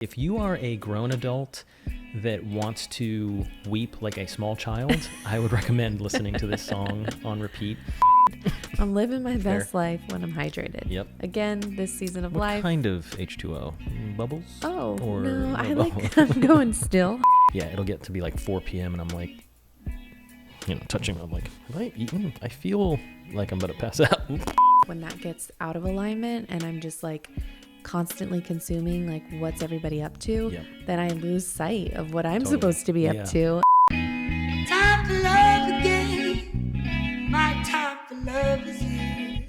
If you are a grown adult that wants to weep like a small child, I would recommend listening to this song on repeat. I'm living my best life when I'm hydrated. Yep. Again, this season of What life. kind of H2O? Bubbles? Oh, Or no, I bubbles? I'm going still. Yeah, it'll get to be like 4 p.m. and I'm like, touching. I'm like, have I eaten? I feel like I'm about to pass out. When that gets out of alignment and I'm just like constantly consuming like what's everybody up to, Yep. then I lose sight of what I'm Totally. supposed to be Yeah. up to. Time for love again. My time for love is here.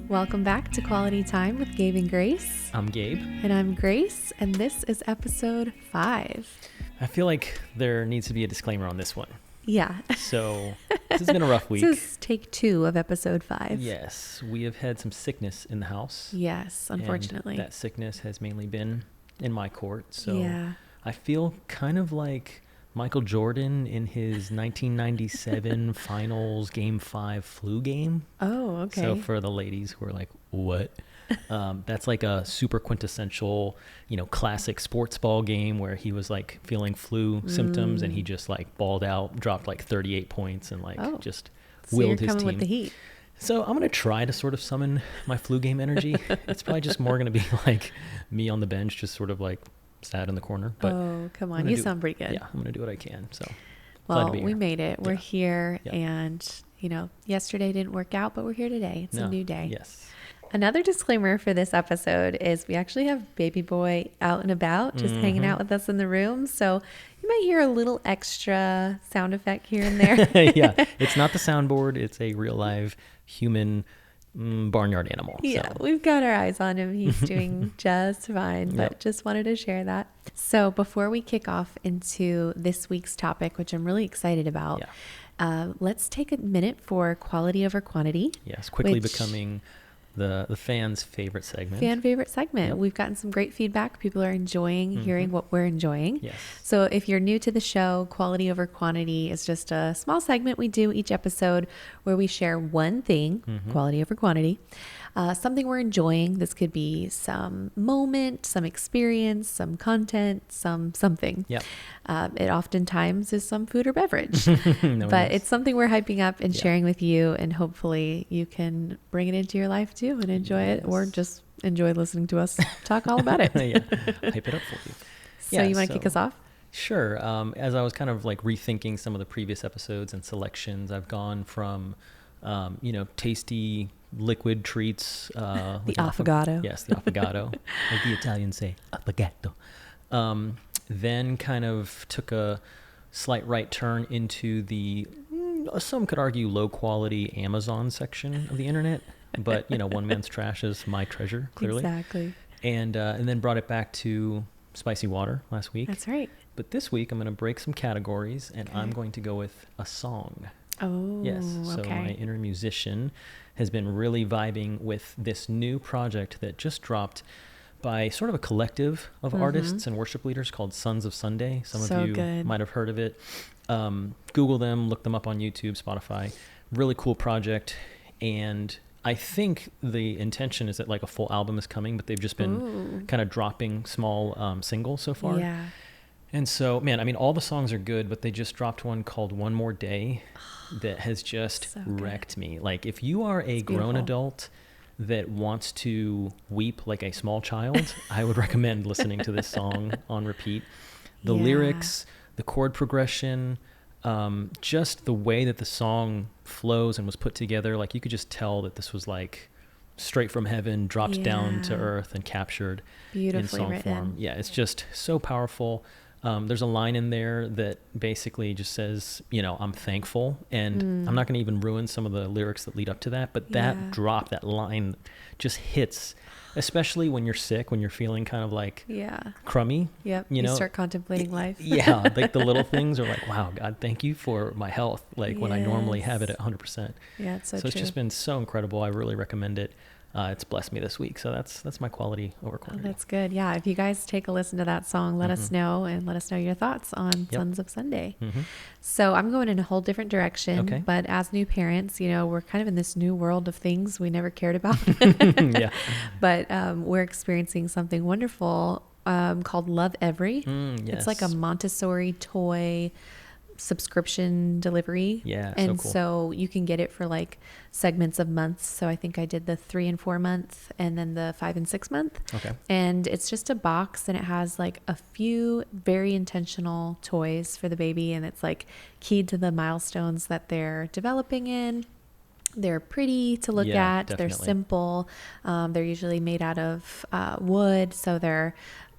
Welcome back to Quality Time with Gabe and Grace. I'm Gabe. And I'm Grace, and this is episode 5. I feel like there needs to be a disclaimer on this one. Yeah. So this has been a rough week. This is take 2 of episode 5. Yes, we have had some sickness in the house. Yes, unfortunately. And that sickness has mainly been in my court. So Yeah. I feel kind of like Michael Jordan in his 1997 finals game 5 flu game. Oh, okay. So for the ladies who are like, what? That's like a super quintessential, classic sports ball game where he was like feeling flu symptoms and he just like balled out, dropped like 38 points and like just So you're willed his coming team. with the heat. So I'm going to try to sort of summon my flu game energy. It's probably just more going to be like me on the bench, just sort of like sad in the corner. But Oh, come on. You sound pretty good. yeah, I'm going to do what I can. So glad Well, to be we here. made it. We're Yeah. here. Yeah. And, yesterday didn't work out, but we're here today. It's a new day. Yes. Another disclaimer for this episode is we actually have baby boy out and about, just hanging out with us in the room. So you might hear a little extra sound effect here and there. Yeah, it's not the soundboard. It's a real live human barnyard animal. Yeah, So. we've got our eyes on him. He's doing just fine, but Yep. just wanted to share that. So before we kick off into this week's topic, which I'm really excited about, let's take a minute for quality over quantity. Yes, quickly which- becoming the fans' favorite segment. Fan favorite segment. Yep. We've gotten some great feedback. People are enjoying hearing what we're enjoying. Yes. So if you're new to the show, quality over quantity is just a small segment we do each episode where we share one thing, quality over quantity, something we're enjoying. This could be some moment, some experience, some content, something. Yep. It oftentimes is some food or beverage, No, but yes. it's something we're hyping up and Yeah. sharing with you, and hopefully you can bring it into your life too and enjoy it, or Yes. just enjoy listening to us talk all about it. Yeah, hype it up for you. So you want to kick us off? Sure. As I was kind of like rethinking some of the previous episodes and selections, I've gone from, tasty liquid treats. The affogato. Yes, the affogato. Like the Italians say, affogato. Then kind of took a slight right turn into the, some could argue, low quality Amazon section of the internet. But, one man's trash is my treasure, clearly. Exactly. And then brought it back to spicy water last week. That's right. But this week I'm going to break some categories and I'm going to go with a song. Oh, Yes. So okay. my inner musician has been really vibing with this new project that just dropped by sort of a collective of artists and worship leaders called Sons of Sunday. Some So of you good. might have heard of it. Google them, look them up on YouTube, Spotify. Really cool project. And I think the intention is that like a full album is coming, but they've just been kind of dropping small singles so far. Yeah. And so, man, I mean, all the songs are good, but they just dropped one called One More Day that has just So good. wrecked me. Like, if you are a grown beautiful. adult that wants to weep like a small child, I would recommend listening to this song on repeat. The Yeah. lyrics, the chord progression, just the way that the song flows and was put together, like you could just tell that this was like straight from heaven, dropped down to Yeah. earth and captured Beautifully in song written. form. Yeah, it's just so powerful. There's a line in there that basically just says, I'm thankful. And I'm not going to even ruin some of the lyrics that lead up to that. But that Yeah. drop, that line just hits, especially when you're sick, when you're feeling kind of like Yeah. crummy. Yep. You You know, start contemplating life. Yeah, like the little things are like, wow, God, thank you for my health. Like when I normally have it at 100%. Yeah, it's so So it's true. just been so incredible. I really recommend it. it's blessed me this week. So that's my quality over Oh, quantity. that's good. Yeah. If you guys take a listen to that song, let us know, and let us know your thoughts on Sons of Sunday. So I'm going in a whole different direction, Okay. but as new parents, we're kind of in this new world of things we never cared about, Yeah. but we're experiencing something wonderful called Love Every. It's like a Yes. Montessori toy subscription delivery. Yeah, so And cool. so you can get it for like segments of months. So I think I did the 3 and 4 month and then the 5 and 6 month. Okay. And it's just a box, and it has like a few very intentional toys for the baby, and it's like keyed to the milestones that they're developing in. They're pretty to look Yeah, at. They're definitely. simple. They're usually made out of wood, so they're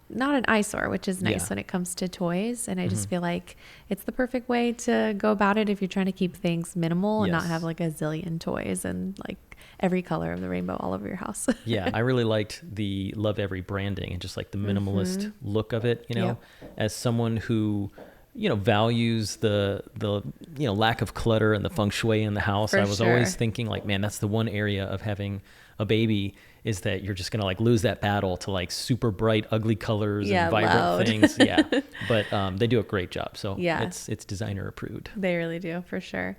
not an eyesore, which is nice Yeah. when it comes to toys. And I just feel like it's the perfect way to go about it if you're trying to keep things minimal and not Yes. have like a zillion toys and like every color of the rainbow all over your house. Yeah, I really liked the Love Every branding and just like the minimalist look of it, Yep. as someone who, values the lack of clutter and the feng shui in the house. For I was always sure. thinking like, man, that's the one area of having a baby is that you're just going to like lose that battle to like super bright, ugly colors Yeah, and vibrant loud. things. Yeah. But they do a great job. So Yeah. it's designer approved. They really do, for sure.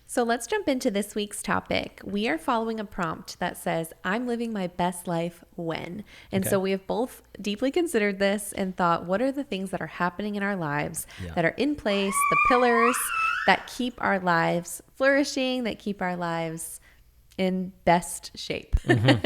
So let's jump into this week's topic. We are following a prompt that says, I'm living my best life when. And Okay. so we have both deeply considered this and thought, what are the things that are happening in our lives Yeah. that are in place, the pillars that keep our lives flourishing, that keep our lives in best shape.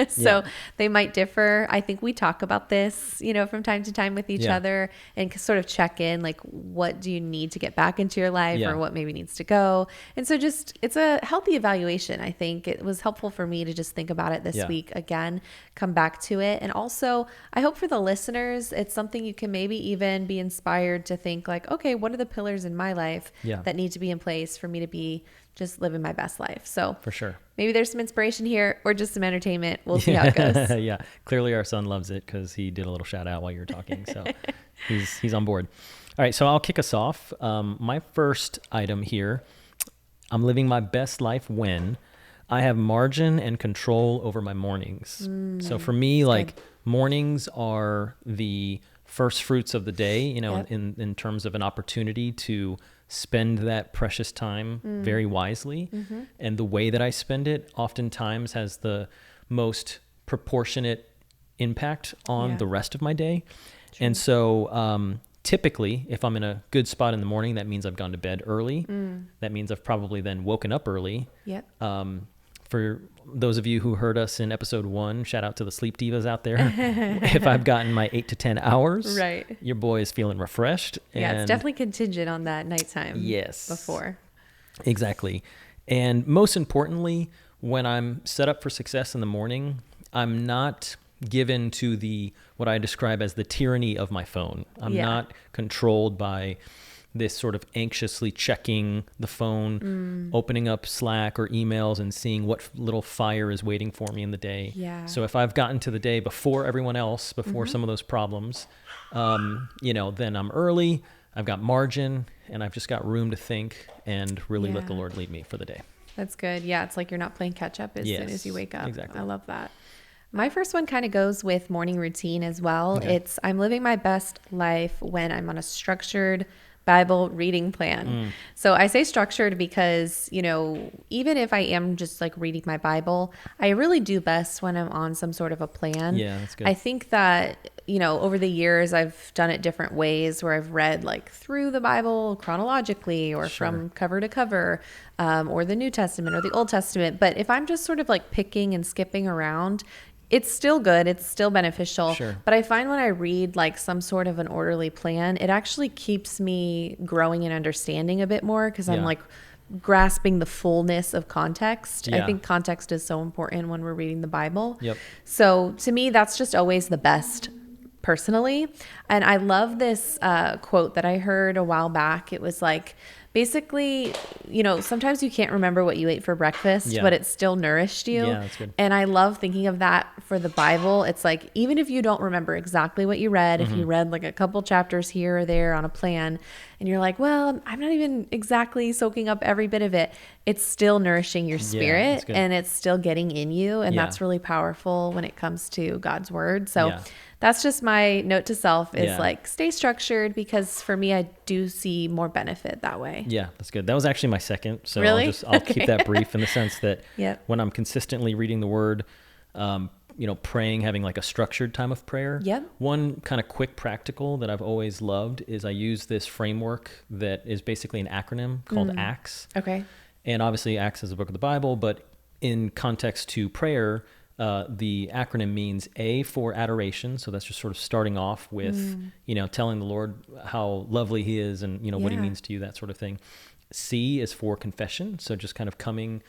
So they might differ. I think we talk about this, from time to time with each Yeah. other and sort of check in, like, what do you need to get back into your life Yeah. or what maybe needs to go. And so it's a healthy evaluation. I think it was helpful for me to just think about it this Yeah. week again, come back to it. And also I hope for the listeners, it's something you can maybe even be inspired to think like, okay, what are the pillars in my life Yeah. that need to be in place for me to be just living my best life? So For sure. maybe there's some inspiration here or just some entertainment. We'll see how it goes. Yeah, clearly our son loves it because he did a little shout out while you were talking. So he's on board. All right, so I'll kick us off. My first item here, I'm living my best life when I have margin and control over my mornings. So for me, like mornings are the first fruits of the day, Yep. in terms of an opportunity to spend that precious time very wisely. And the way that I spend it oftentimes has the most proportionate impact on Yeah. the rest of my day. And so typically, if I'm in a good spot in the morning, that means I've gone to bed early. That means I've probably then woken up early. Yep. For those of you who heard us in episode 1, shout out to the sleep divas out there. If I've gotten my 8 to 10 hours, Right. your boy is feeling refreshed. Yeah, it's and- definitely contingent on that nighttime. Yes. Before. Exactly. And most importantly, when I'm set up for success in the morning, I'm not given to what I describe as the tyranny of my phone. I'm Yeah. not controlled by this sort of anxiously checking the phone, opening up Slack or emails and seeing what little fire is waiting for me in the day. Yeah. So if I've gotten to the day before everyone else, before some of those problems, then I'm early, I've got margin, and I've just got room to think and really let the Yeah. Lord lead me for the day. That's good. Yeah, it's like you're not playing catch up as soon Yes, as you wake up. exactly. I love that. My first one kind of goes with morning routine as well. Okay. It's I'm living my best life when I'm on a structured Bible reading plan. So I say structured because, even if I am just like reading my Bible, I really do best when I'm on some sort of a plan. Yeah, that's good. I think that, over the years I've done it different ways where I've read like through the Bible chronologically or Sure. from cover to cover, or the New Testament or the Old Testament. But if I'm just sort of like picking and skipping around, it's still good. It's still beneficial. Sure. But I find when I read like some sort of an orderly plan, it actually keeps me growing in understanding a bit more because I'm Yeah. like grasping the fullness of context. I Yeah. think context is so important when we're reading the Bible. Yep. So to me, that's just always the best personally. And I love this quote that I heard a while back. It was like, basically, sometimes you can't remember what you ate for breakfast, but it still nourished you. Yeah, that's good. And I love thinking of that for the Bible. It's like, even if you don't remember exactly what you read, if you read like a couple chapters here or there on a plan, and you're like, well, I'm not even exactly soaking up every bit of it, it's still nourishing your spirit and it's still getting in you. And that's really powerful when it comes to God's word. So that's just my note to self is like, stay structured, because for me, I do see more benefit that way. Yeah, that's good. That was actually my second. So Really? I'll keep that brief in the sense that Yep. when I'm consistently reading the word, praying, having like a structured time of prayer. Yep. One kind of quick practical that I've always loved is I use this framework that is basically an acronym called ACTS. Okay. And obviously ACTS is a book of the Bible, but in context to prayer, the acronym means A for adoration. So that's just sort of starting off with, telling the Lord how lovely he is and, what he means to you, that sort of thing. C is for confession. So just kind of coming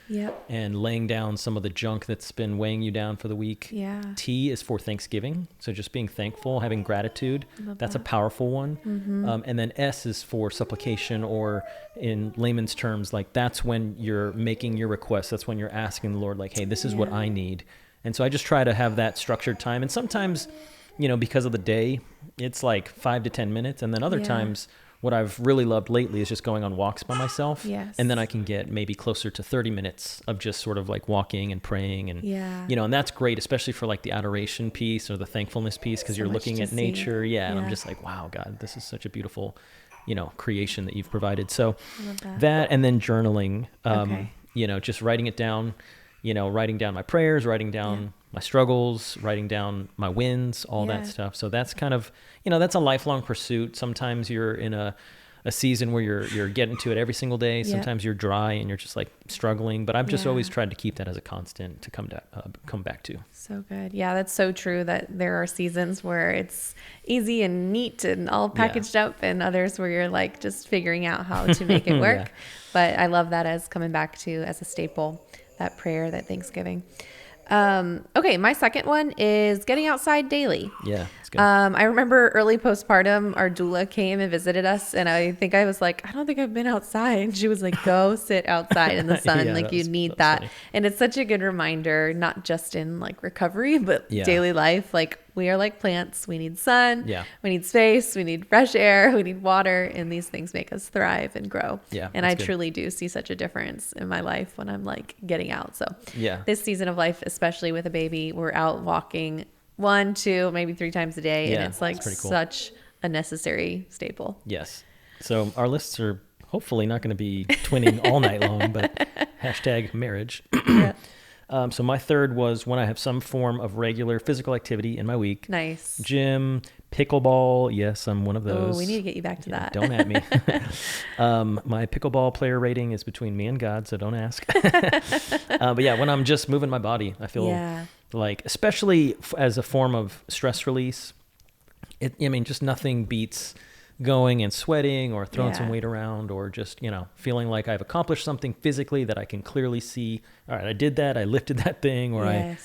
and laying down some of the junk that's been weighing you down for the week. Yeah. T is for thanksgiving. So just being thankful, having gratitude. That's a powerful one. And then S is for supplication, or in layman's terms, like that's when you're making your request. That's when you're asking the Lord, like, hey, this is what I need. And so I just try to have that structured time. And sometimes, because of the day, it's like 5 to 10 minutes. And then other times, what I've really loved lately is just going on walks by myself. Yes. And then I can get maybe closer to 30 minutes of just sort of like walking and praying. And, and that's great, especially for like the adoration piece or the thankfulness piece, because you're looking at nature. And I'm just like, wow, God, this is such a beautiful, creation that you've provided. So that and then journaling, just writing it down, writing down my prayers, writing down my struggles, writing down my wins, all that stuff. So that's kind of, that's a lifelong pursuit. Sometimes you're in a season where you're getting to it every single day. Sometimes you're dry and you're just like struggling, but I've just always tried to keep that as a constant to come back to. So good. Yeah, that's so true, that there are seasons where it's easy and neat and all packaged up, and others where you're like just figuring out how to make it work. But I love that as coming back to as a staple, that prayer, that Thanksgiving. Okay, my second one is getting outside daily. Yeah, it's good. I remember early postpartum, our doula came and visited us, and I think I was like, I don't think I've been outside. And she was like, go sit outside in the sun. You need that. Funny. And it's such a good reminder, not just in like recovery, but daily life. Like, we are like plants. We need sun. Yeah. We need space. We need fresh air. We need water. And these things make us thrive and grow. Yeah. And I truly do see such a difference in my life when I'm like getting out. So this season of life, especially with a baby, we're out walking 1, 2, maybe 3 times a day. And it's like such a necessary staple. Yes. So our lists are hopefully not going to be twinning all night long, but #marriage. So my third was when I have some form of regular physical activity in my week. Nice. Gym, pickleball. Yes, I'm one of those. Oh, we need to get you back to that. Don't at me. My pickleball player rating is between me and God, so don't ask. But when I'm just moving my body, I feel like, especially as a form of stress release, just nothing beats going and sweating or throwing some weight around, or just, feeling like I've accomplished something physically that I can clearly see. All right, I did that. I lifted that thing, or I,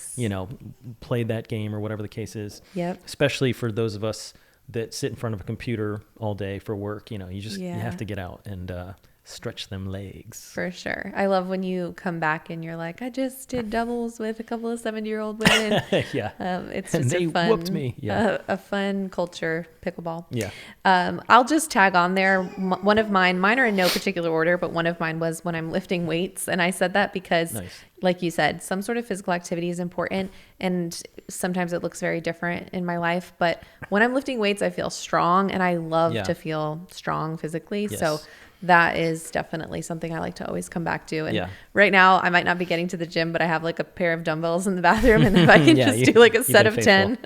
played that game, or whatever the case is. Yep. Especially for those of us that sit in front of a computer all day for work, you have to get out and stretch them legs. For sure. I love when you come back and you're like, I just did doubles with a couple of 70-year-old women. It's just they a fun, whooped me. a fun culture, pickleball. Yeah. I'll just tag on there. One of mine are in no particular order, but one of mine was when I'm lifting weights. And I said that because like you said, some sort of physical activity is important, and sometimes it looks very different in my life. But when I'm lifting weights, I feel strong, and I love to feel strong physically. Yes. So that is definitely something I like to always come back to. And right now I might not be getting to the gym, but I have like a pair of dumbbells in the bathroom, and if I can do like a set of 10,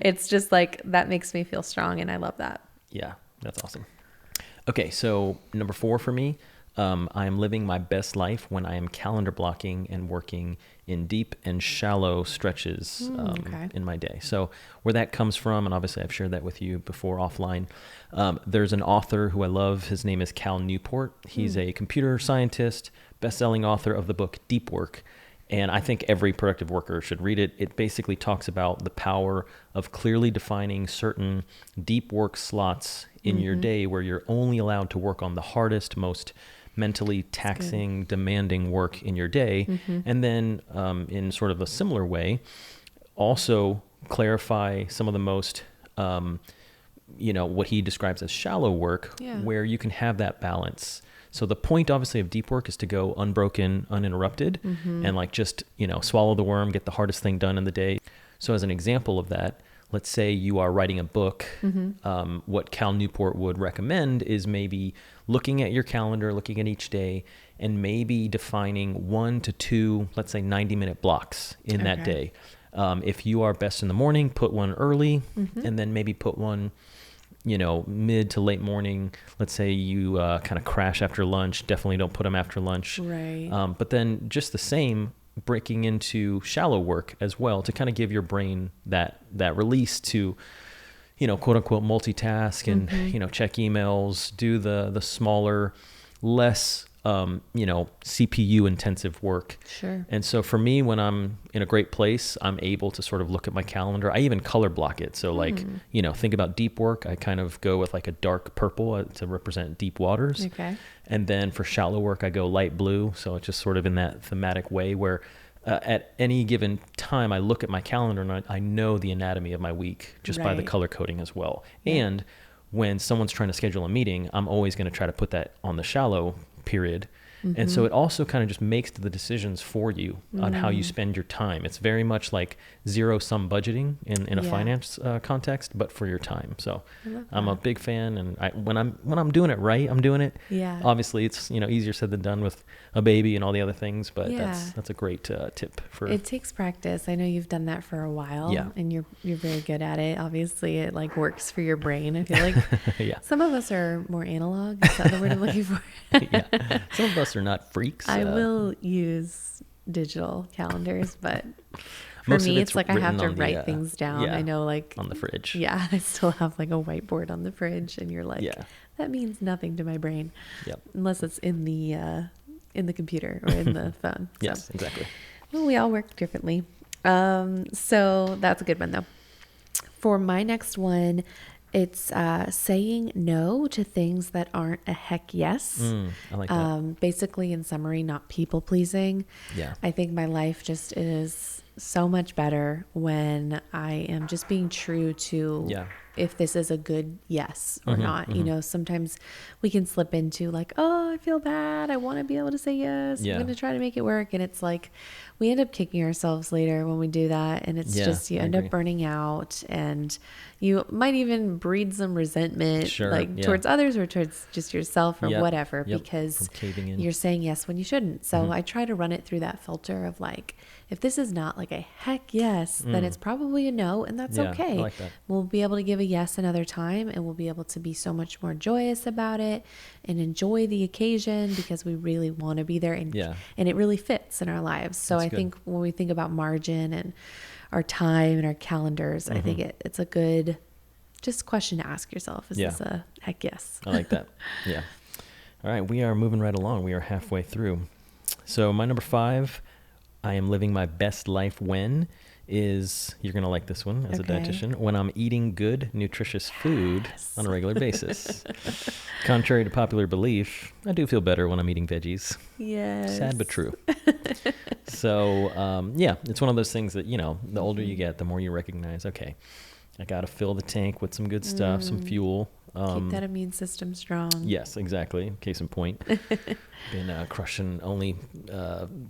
it's just like, that makes me feel strong. And I love that. Yeah, that's awesome. Okay. So number 4 for me, I am living my best life when I am calendar blocking and working in deep and shallow stretches in my day. So where that comes from, and obviously I've shared that with you before offline, there's an author who I love. His name is Cal Newport. He's a computer scientist, best-selling author of the book Deep Work. And I think every productive worker should read it. It basically talks about the power of clearly defining certain deep work slots in your day where you're only allowed to work on the hardest, most mentally taxing, demanding work in your day. And then in sort of a similar way, also clarify some of the most, what he describes as shallow work, where you can have that balance. So the point, obviously, of deep work is to go unbroken, uninterrupted, and like just, swallow the worm, get the hardest thing done in the day. So as an example of that, let's say you are writing a book. What Cal Newport would recommend is maybe looking at your calendar, looking at each day, and maybe defining 1 to 2, let's say 90-minute blocks in that day. If you are best in the morning, put one early, and then maybe put one mid to late morning. Let's say you kind of crash after lunch. Definitely don't put them after lunch. Right. But then just the same, breaking into shallow work as well to kind of give your brain that release to, quote unquote, multitask and, check emails, do the smaller, less, CPU intensive work. Sure. And so for me, when I'm in a great place, I'm able to sort of look at my calendar. I even color block it. So like, think about deep work. I kind of go with like a dark purple to represent deep waters. Okay. And then for shallow work, I go light blue. So it's just sort of in that thematic way where at any given time, I look at my calendar and I know the anatomy of my week just by the color coding as well. And when someone's trying to schedule a meeting, I'm always going to try to put that on the shallow period. And so it also kind of just makes the decisions for you on how you spend your time. It's very much like zero-sum budgeting in a finance context, but for your time. So I'm a big fan, and when I'm doing it right, I'm doing it. Yeah. Obviously, it's easier said than done with a baby and all the other things, but that's a great tip for. It takes practice. I know you've done that for a while, and you're very good at it. Obviously, it like works for your brain. I feel like some of us are more analog. Is that the word I'm looking for? Some of us are not freaks. I will use digital calendars, but for me, it's like I have to write things down. I know, like on the fridge. Yeah, I still have like a whiteboard on the fridge, and you're like, that means nothing to my brain, unless it's in the computer or in the phone. So. Yes, exactly. Well, we all work differently. So that's a good one though. For my next one, it's saying no to things that aren't a heck yes. I like that. Basically, in summary, not people pleasing. Yeah. I think my life just is so much better when I am just being true to if this is a good yes or not. Sometimes we can slip into like, oh, I feel bad. I want to be able to say yes. I'm going to try to make it work. And it's like, we end up kicking ourselves later when we do that. And it's just, you end up burning out, and you might even breed some resentment towards others or towards just yourself or whatever, because you're saying yes when you shouldn't. So I try to run it through that filter of like, if this is not like a heck yes, then it's probably a no, and that's okay. I like that. We'll be able to give a yes another time, and we'll be able to be so much more joyous about it and enjoy the occasion because we really want to be there, and it really fits in our lives. So I think when we think about margin and our time and our calendars, I think it's a good just question to ask yourself. Is this a heck yes? I like that. Yeah. All right. We are moving right along. We are halfway through. So my number 5, I am living my best life when is, you're going to like this one as a dietitian, when I'm eating good, nutritious food on a regular basis. Contrary to popular belief, I do feel better when I'm eating veggies. Yes. Sad but true. So, it's one of those things that, the older you get, the more you recognize, okay, I got to fill the tank with some good stuff, some fuel. Keep that immune system strong. Yes, exactly. Case in point. Been crushing only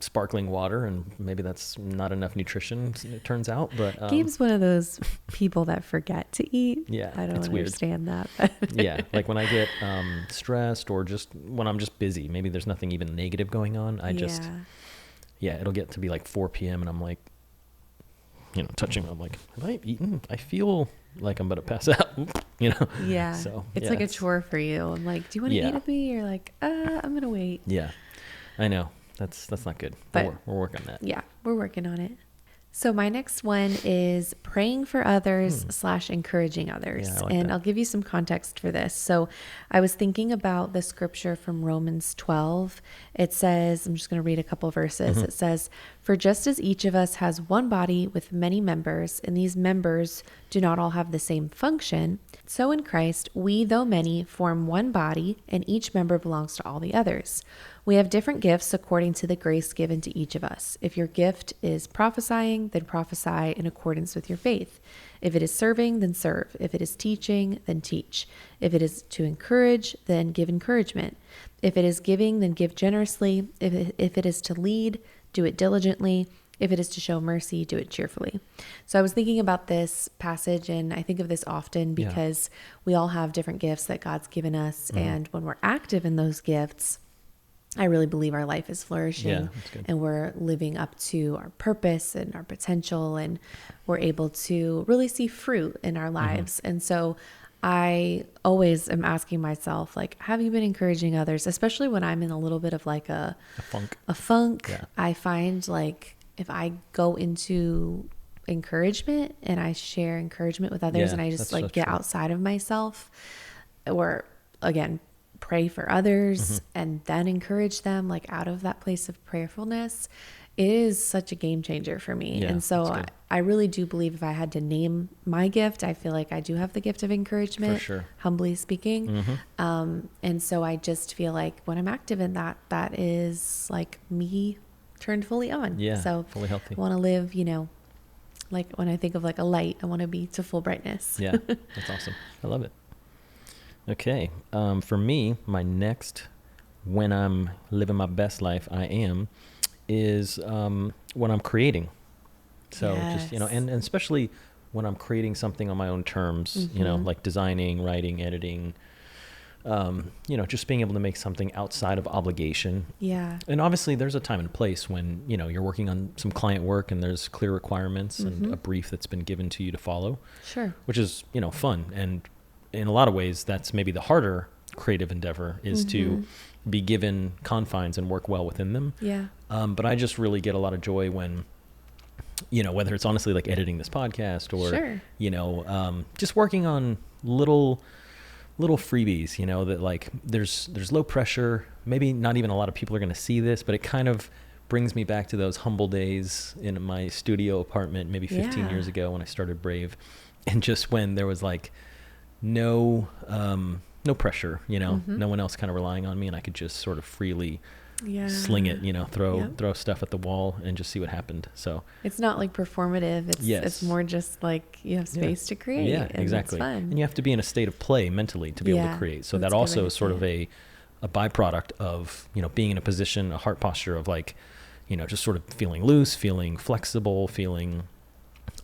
sparkling water, and maybe that's not enough nutrition, it turns out. But Gabe's one of those people that forget to eat. Yeah, I don't understand weird. that. Yeah, like when I get stressed or just when I'm just busy, maybe there's nothing even negative going on. It'll get to be like 4 p.m. and I'm like, touching. I'm like, have I eaten? I feel like I'm about to pass out. Yeah. So it's like a chore for you. I'm like, do you want to eat with me? You're like, I'm gonna wait. Yeah, I know. That's not good. But we're working on that. Yeah, we're working on it. So my next one is praying for others / encouraging others. Yeah, I like and that. I'll give you some context for this. So I was thinking about the scripture from Romans 12. It says, I'm just going to read a couple verses. It says, "For just as each of us has one body with many members, and these members do not all have the same function, so in Christ, we, though many, form one body, and each member belongs to all the others. We have different gifts according to the grace given to each of us. If your gift is prophesying, then prophesy in accordance with your faith. If it is serving, then serve. If it is teaching, then teach. If it is to encourage, then give encouragement. If it is giving, then give generously. If it is to lead, do it diligently. If it is to show mercy, do it cheerfully." So I was thinking about this passage, and I think of this often because we all have different gifts that God's given us. And when we're active in those gifts, I really believe our life is flourishing, that's good. and we're living up to our purpose and our potential, and we're able to really see fruit in our lives. And so I always am asking myself, like, have you been encouraging others, especially when I'm in a little bit of like a funk. Yeah. I find like if I go into encouragement and I share encouragement with others, Yeah, and I just that's like so get true. outside of myself, or again, pray for others and then encourage them, like out of that place of prayerfulness, it is such a game changer for me. Yeah, And so that's good. I really do believe if I had to name my gift, I feel like I do have the gift of encouragement, For sure. humbly speaking. And so I just feel like when I'm active in that, that is like me turned fully on. Yeah, So fully healthy. I want to live, like when I think of like a light, I want to be to full brightness. Yeah, that's awesome. I love it. Okay. For me, my next, when I'm living my best life, is when I'm creating. So just, Yes. and especially when I'm creating something on my own terms, like designing, writing, editing, just being able to make something outside of obligation. Yeah. And obviously there's a time and place when, you're working on some client work and there's clear requirements and a brief that's been given to you to follow. Sure. Which is, fun. And in a lot of ways, that's maybe the harder creative endeavor is to be given confines and work well within them. Yeah. But I just really get a lot of joy when, whether it's honestly like editing this podcast or, Sure. just working on little freebies, that like there's low pressure. Maybe not even a lot of people are going to see this, but it kind of brings me back to those humble days in my studio apartment, maybe 15 years ago when I started Brave. And just when there was like no pressure, no one else kind of relying on me, and I could just sort of freely sling it, throw stuff at the wall and just see what happened. So it's not like performative. It's more just like you have space to create. Yeah, and exactly. It's fun. And you have to be in a state of play mentally to be able to create. So That's that a good also way is to sort say of it. a byproduct of, being in a position, a heart posture of like, just sort of feeling loose, feeling flexible, feeling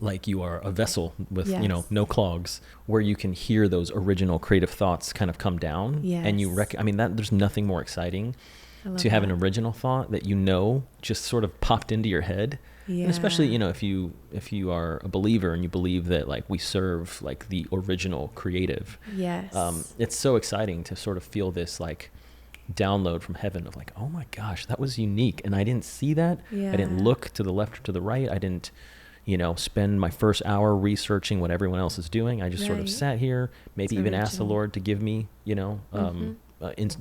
like you are a vessel with, Yes. no clogs, where you can hear those original creative thoughts kind of come down. And you Yes. that there's nothing more exciting I love to have that. an original thought that just sort of popped into your head. Yeah. And especially, if you are a believer and you believe that like we serve like the original creative. Yes. It's so exciting to sort of feel this like download from heaven of like, oh my gosh, that was unique. And I didn't see that. I didn't Yeah. look to the left or to the right. I didn't, spend my first hour researching what everyone else is doing. I just sort of Right. sat here, maybe It's even asked the original. Lord to give me,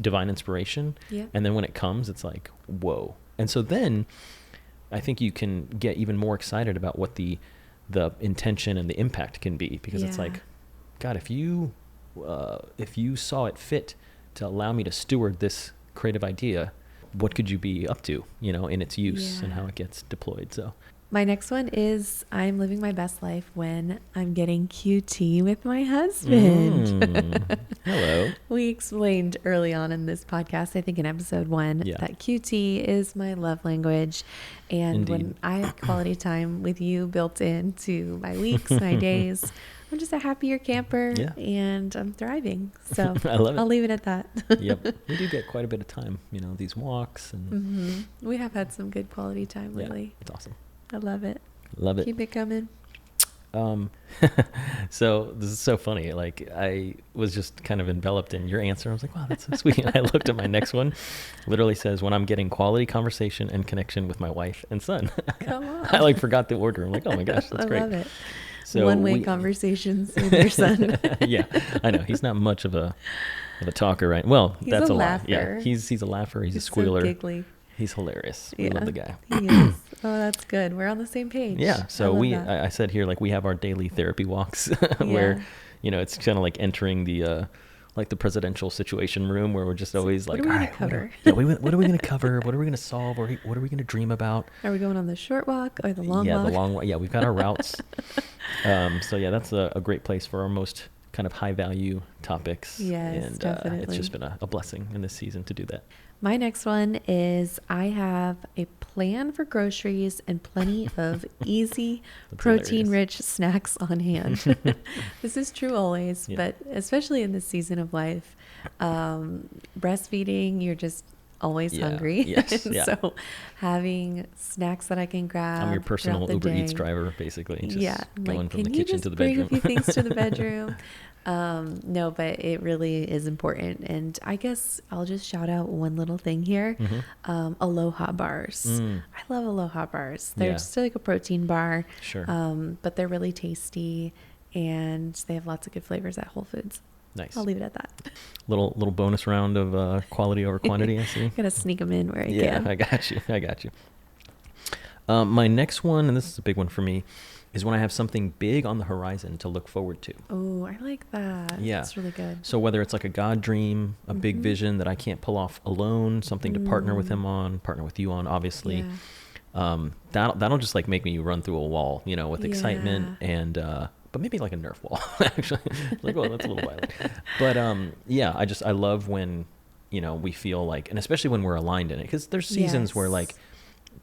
divine inspiration. Yeah. And then when it comes, it's like, whoa. And so then I think you can get even more excited about what the intention and the impact can be, because it's Yeah. like, God, if you saw it fit to allow me to steward this creative idea, what could you be up to, in its use and Yeah. how it gets deployed. So My next one is I'm living my best life when I'm getting QT with my husband. Hello. We explained early on in this podcast, I think in episode 1, that QT is my love language. And when Indeed. I have quality time with you built into my weeks, my days, I'm just a happier camper and I'm thriving. So I love it. I'll leave it at that. Yep. We do get quite a bit of time, these walks and We have had some good quality time lately. it's awesome. I love it. Love it. Keep it coming. So this is so funny. Like I was just kind of enveloped in your answer. I was like, wow, that's so sweet. And I looked at my next one. Literally says, when I'm getting quality conversation and connection with my wife and son. Come on. I like forgot the order. I'm like, oh my gosh, that's I great. love it. So One-way conversations with your son. Yeah, I know. He's not much of a talker, right? Well, He's that's a a lie. laugher. Yeah, he's a laugher. He's a So squealer. giggly. He's hilarious. We Yeah, love the guy. he is. Oh, that's good. We're on the same page. Yeah. So I love that. I said here, like, we have our daily therapy walks where, Yeah. it's kind of like entering the like the presidential situation room where we're just always what like, are we all gonna right, cover? what are we going to cover? What are we going to solve? What are we going to dream about? Are we going on the short walk or the long Yeah, walk? the long walk. Yeah, we've got our routes. So yeah, that's a great place for our most kind of high value topics. Yes, and definitely. it's just been a blessing in this season to do that. My next one is I have a plan for groceries and plenty of easy, That's protein-rich snacks on hand. This is true always, Yeah. but especially in this season of life, breastfeeding, you're just always Yeah, hungry. yes, And yeah. so having snacks that I can grab. I'm your personal throughout the Uber Eats day. driver, basically. Just Yeah, going like, from the can you kitchen just to the bring bedroom. a few things to the bedroom? No, but it really is important. And I guess I'll just shout out one little thing here. Aloha bars. I love Aloha bars. They're Yeah. just like a protein bar. Sure. But they're really tasty and they have lots of good flavors at Whole Foods. Nice. I'll leave it at that. Little bonus round of quality over quantity, I see. Gotta sneak them in where I Yeah, can. I got you. My next one, and this is a big one for me, is when I have something big on the horizon to look forward to. Oh, I like that. Yeah. That's really good. So whether it's like a God dream, a big vision that I can't pull off alone, something to partner with him on, partner with you on, obviously, Yeah. that'll just like make me run through a wall, with excitement Yeah. and, but maybe like a Nerf wall, actually. Like, oh, that's a little violent. But yeah, I love when, we feel like, and especially when we're aligned in it, because there's seasons where Yes. like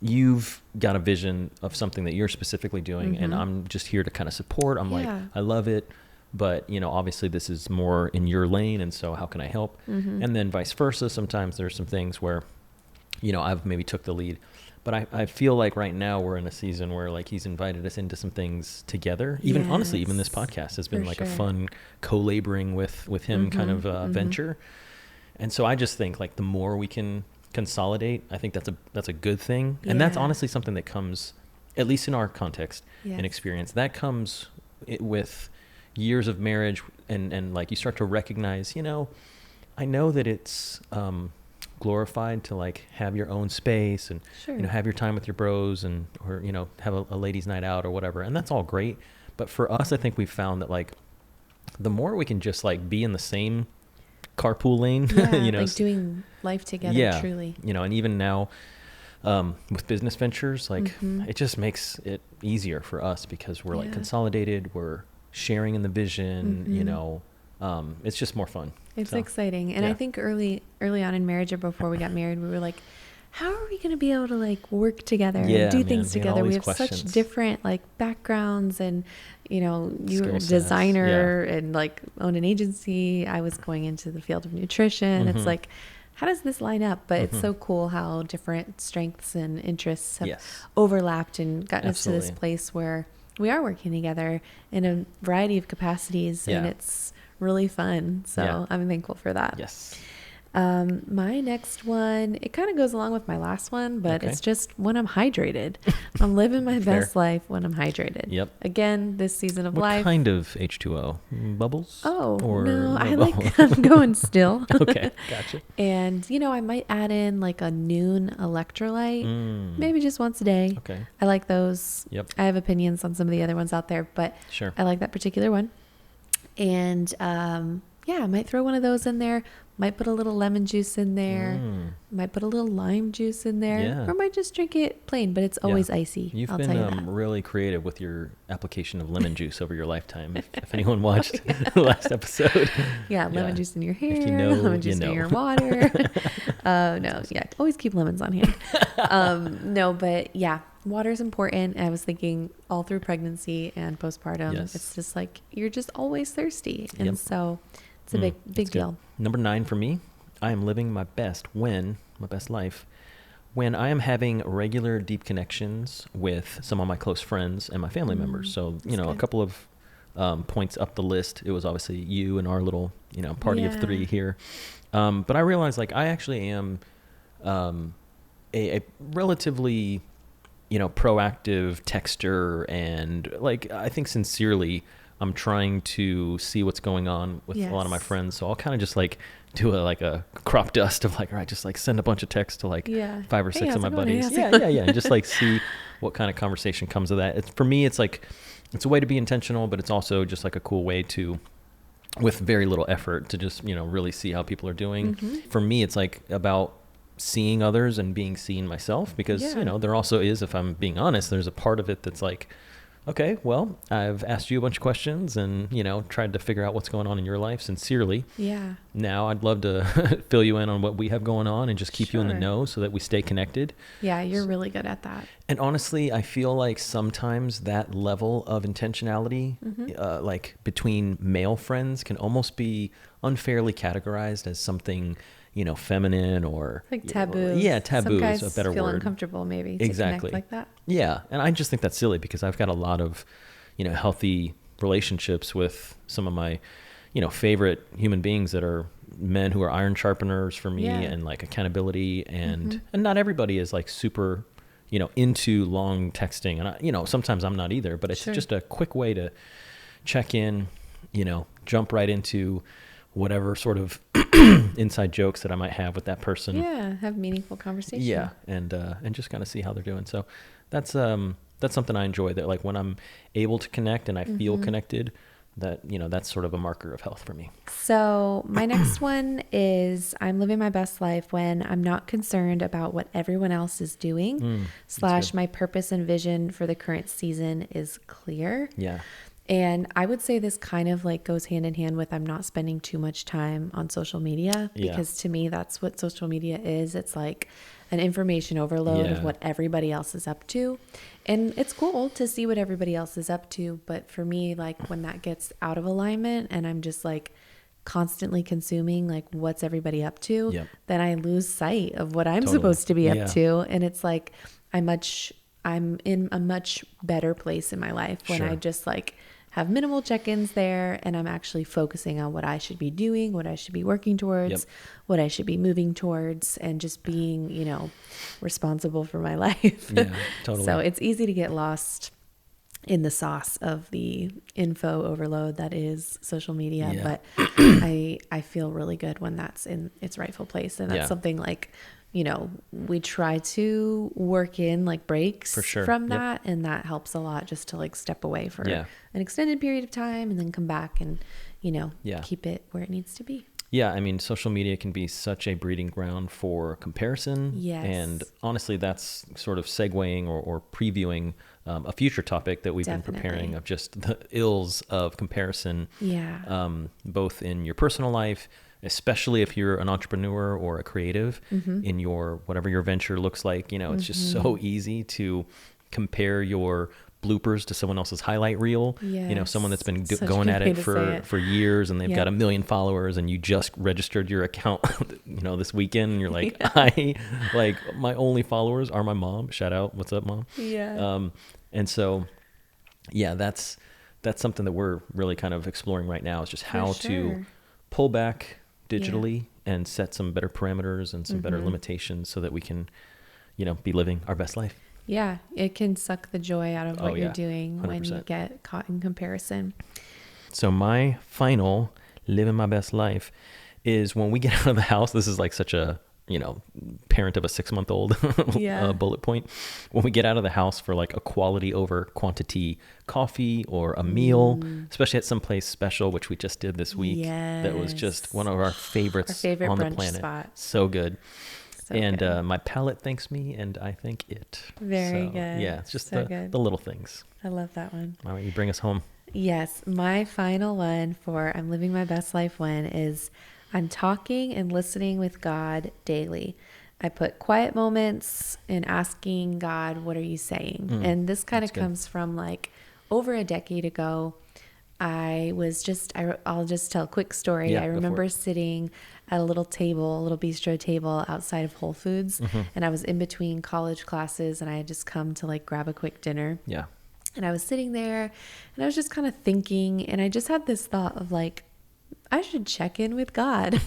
you've got a vision of something that you're specifically doing, and I'm just here to kind of support. I'm like, Yeah. I love it. But, obviously this is more in your lane. And so how can I help? And then vice versa. Sometimes there's some things where, I've maybe took the lead. But I feel like right now we're in a season where like he's invited us into some things together. Even honestly, even this Yes, podcast has been for like a sure. fun co-laboring with him kind of venture. And so I just think like the more we can consolidate, I think that's a good thing. And that's Yeah. honestly something that comes, at least in our context Yes. and experience, that comes with years of marriage and like you start to recognize, I know that it's glorified to like have your own space and Sure. have your time with your bros and or have a ladies night out or whatever, and that's all great. But for us, I think we've found that like the more we can just like be in the same carpool lane, Yeah, like doing life together, truly. and even now with business ventures, like it just makes it easier for us because we're like Yeah. consolidated, we're sharing in the vision, it's just more fun. It's So, exciting. And yeah. I think early on in marriage or before we got married, we were like, how are we going to be able to like work together Yeah, and do man, things we had all together? We these have such questions. different like backgrounds and, you were Skill a sets, designer and like owned an agency. I was going into the field of nutrition. It's like, how does this line up? But it's so cool how different strengths and interests have Yes. overlapped and gotten us to this Absolutely. place where we are working together in a variety of capacities and Yeah. it's really fun. So Yeah. I'm thankful for that. Yes. My next one, it kind of goes along with my last one, but Okay. it's just when I'm hydrated. I'm living my Fair. best life when I'm hydrated. Yep. Again, this season of What life. kind of H2O? Bubbles? Oh, Or no, I bubble? like, I'm going still. Okay, gotcha. And, I might add in like a noon electrolyte, Mm, maybe just once a day. okay. I like those. Yep. I have opinions on some of the other ones out there, but Sure. I like that particular one. And I might throw one of those in there. Might put a little lemon juice in there. Might put a little lime juice in there. Yeah. Or might just drink it plain, but it's Yeah. always icy. You've I'll been tell you that. really creative with your application of lemon juice over your lifetime. If anyone watched the last episode. Yeah, lemon yeah. juice in your hair, If you know, lemon you juice know. in your water. No, yeah, always keep lemons on hand. No, but yeah, water is important. I was thinking all through pregnancy and postpartum, Yes. it's just like you're just always thirsty, and Yep. so it's a big That's good. deal. Number 9 for me, I am living my best life when I am having regular deep connections with some of my close friends and my family members. So, a couple of points up the list. It was obviously you and our little, party of three here. But I realized like I actually am a relatively, proactive texter, and like I think sincerely I'm trying to see what's going on with a lot of my friends. So I'll kind of just like do a crop dust of like, all right, just like send a bunch of texts to like 5 or 6 of my buddies. Yeah. And just like see what kind of conversation comes of that. For me, it's like, it's a way to be intentional, but it's also just like a cool way to, with very little effort, to just, really see how people are doing. For me, it's like about seeing others and being seen myself, because, there also is, if I'm being honest, there's a part of it that's like, okay, well, I've asked you a bunch of questions and, tried to figure out what's going on in your life sincerely. Yeah. Now I'd love to fill you in on what we have going on and just keep you in the know so that we stay connected. Yeah, you're really good at that. And honestly, I feel like sometimes that level of intentionality, like between male friends, can almost be unfairly categorized as something, feminine or like taboo. Taboo Some guys is a better feel word. Uncomfortable maybe to exactly connect like that. Yeah, and I just think that's silly, because I've got a lot of, healthy relationships with some of my, favorite human beings that are men who are iron sharpeners for me, and like accountability, and not everybody is like super, into long texting, and I, sometimes I'm not either, but it's just a quick way to check in, jump right into whatever sort of inside jokes that I might have with that person. Yeah, have meaningful conversation. Yeah, and just kind of see how they're doing. So that's something I enjoy, that like when I'm able to connect and I feel connected, that, that's sort of a marker of health for me. So my next one is I'm living my best life when I'm not concerned about what everyone else is doing, / my purpose and vision for the current season is clear. Yeah. And I would say this kind of like goes hand in hand with I'm not spending too much time on social media, because to me, that's what social media is. It's like an information overload of what everybody else is up to. And it's cool to see what everybody else is up to. But for me, like when that gets out of alignment and I'm just like constantly consuming like what's everybody up to, then I lose sight of what I'm supposed to be up to. And it's like I'm in a much better place in my life when I just like have minimal check-ins there, and I'm actually focusing on what I should be doing, what I should be working towards, what I should be moving towards, and just being, responsible for my life. Yeah, totally. So it's easy to get lost in the sauce of the info overload that is social media. But I feel really good when that's in its rightful place. And that's something like, we try to work in like breaks from that. And that helps a lot, just to like step away for an extended period of time and then come back and, keep it where it needs to be. Yeah. I mean, social media can be such a breeding ground for comparison. Yes. And honestly, that's sort of segueing or previewing a future topic that we've been preparing, of just the ills of comparison. Yeah. Both in your personal life, especially if you're an entrepreneur or a creative in your, whatever your venture looks like, it's just so easy to compare your bloopers to someone else's highlight reel. Someone that's been going at it for years, and they've got 1 million followers, and you just registered your account, this weekend, and you're like, my only followers are my mom. Shout out. What's up, Mom? Yeah. And so, that's something that we're really kind of exploring right now, is just how to pull back digitally and set some better parameters and some better limitations so that we can, be living our best life. Yeah. It can suck the joy out of what you're doing 100%. when you get caught in comparison. So my final living my best life is when we get out of the house. This is like such a, parent of a 6-month-old bullet point. When we get out of the house for like a quality over quantity coffee or a meal, especially at some place special, which we just did this week. That was just one of our favorites on the planet. Spot. So good. My palate thanks me, and I thank it. Very good. Yeah, it's just so the little things. I love that one. Why don't you bring us home? Yes. My final one for I'm living my best life when is I'm talking and listening with God daily. I put quiet moments in asking God, what are you saying? And this kind of comes from like over a decade ago. I'll just tell a quick story. Yeah, I go for remember it. sitting at a little bistro table outside of Whole Foods, and I was in between college classes, and I had just come to like grab a quick dinner. Yeah. And I was sitting there, and I was just kind of thinking, and I just had this thought of like, I should check in with God.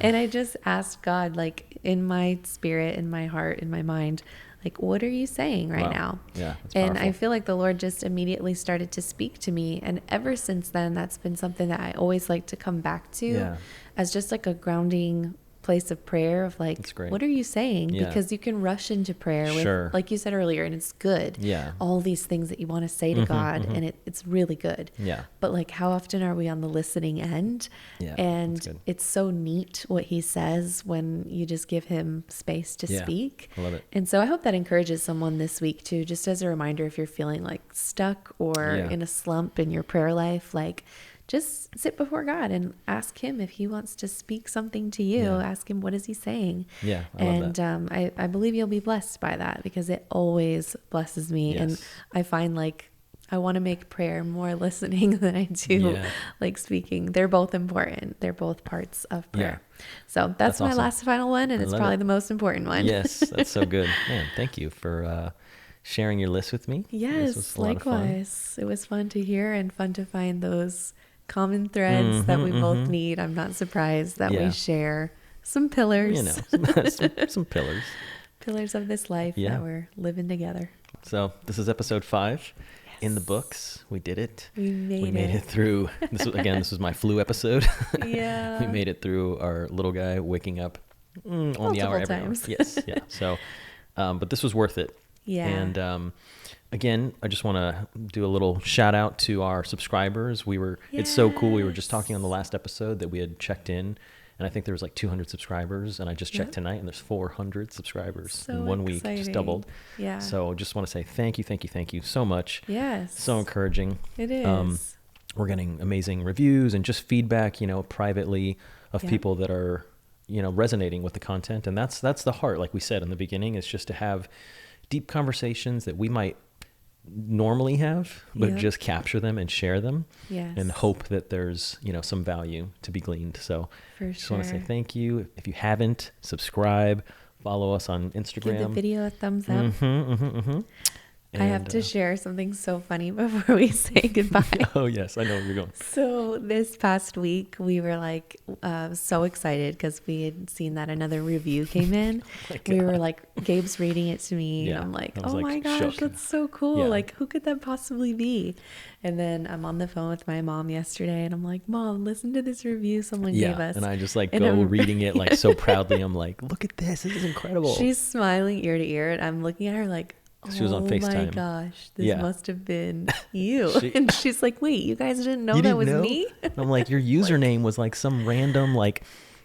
And I just asked God, like in my spirit, in my heart, in my mind, like, what are you saying right Wow. now? Yeah, that's and powerful. I feel like the Lord just immediately started to speak to me. And ever since then, that's been something that I always like to come back to Yeah. as just like a grounding place of prayer of like, That's great. what are you saying? Yeah. Because you can rush into prayer Sure. with, like you said earlier, and it's good. Yeah. All these things that you want to say to God, and it's really good. Yeah. But like, how often are we on the listening end? Yeah, And that's good. it's so neat what he says when you just give him space to Yeah, speak. I love it. And so I hope that encourages someone this week too, just as a reminder, if you're feeling like stuck or Yeah. in a slump in your prayer life, like just sit before God and ask him if he wants to speak something to you. Yeah. Ask him, what is he saying? Yeah, I love And that. I believe you'll be blessed by that, because it always blesses me. And Yes. I find like I want to make prayer more listening than I do Yeah. like speaking. They're both important. They're both parts of prayer. So that's my awesome. last final one, and I it's love probably it. the most important one. Yes, that's so good. Man, thank you for sharing your list with me. This Yes, was a lot of fun. likewise. It was fun to hear and fun to find those common threads that we both need. I'm not surprised that Yeah. we share some pillars, You know, some pillars. pillars of this life Yeah. that we're living together. So this is episode 5 in the books. We did it. We made it through. This was my flu episode. Yeah. We made it through our little guy waking up on the hour Multiple every times. hour. Yes, yeah. So, but this was worth it. Yeah. And again, I just want to do a little shout out to our subscribers. It's so cool. We were just talking on the last episode that we had checked in, and I think there was like 200 subscribers, and I just checked tonight, and there's 400 subscribers So in 1 week, just exciting. doubled. Yeah. So just want to say thank you so much. Yes. So encouraging. It is. We're getting amazing reviews and just feedback, privately of Yeah. people that are, resonating with the content. And that's the heart, like we said in the beginning, is just to have deep conversations that we might normally have, but Yeah. just capture them and share them. Yes. And hope that there's, some value to be gleaned. So For just want to say sure. thank you. If you haven't, subscribe, follow us on Instagram. Give the video a thumbs up. I have And, to share something so funny before we say goodbye. Oh yes, I know where you're going. So this past week, we were like so excited because we had seen that another review came in. my We were God. like, Gabe's reading it to me, Yeah, and I'm like, I was, oh like, my gosh, shook. that's so cool. Yeah. Like, who could that possibly be? And then I'm on the phone with my mom yesterday, and I'm like, Mom, listen to this review someone gave us. And I just like And go I'm- reading it like so proudly. I'm like, look at this. This is incredible. She's smiling ear to ear, and I'm looking at her like, She was on oh my FaceTime. gosh, this Yeah. must have been you. She- And she's like, wait, you guys didn't know You that didn't was know? me? And I'm like, your username was like some random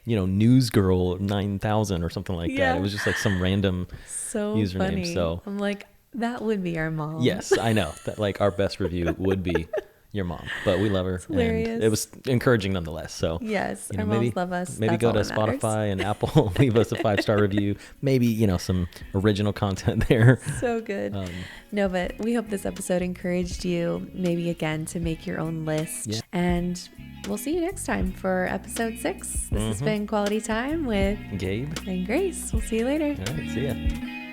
news girl 9000 or something like Yeah. that. It was just like some random So username. funny. So I'm like, that would be our mom. yes, I know that like our best review would be your mom, but we love her. hilarious. And it was encouraging nonetheless. So Yes, our maybe moms love us. Maybe That's go all to that matters. Spotify and Apple, leave us a 5-star review. Maybe some original content there. So good. No, but we hope this episode encouraged you, maybe again, to make your own list. Yeah. And we'll see you next time for episode 6. This has been Quality Time with Gabe. and Grace. We'll see you later. All right, see ya.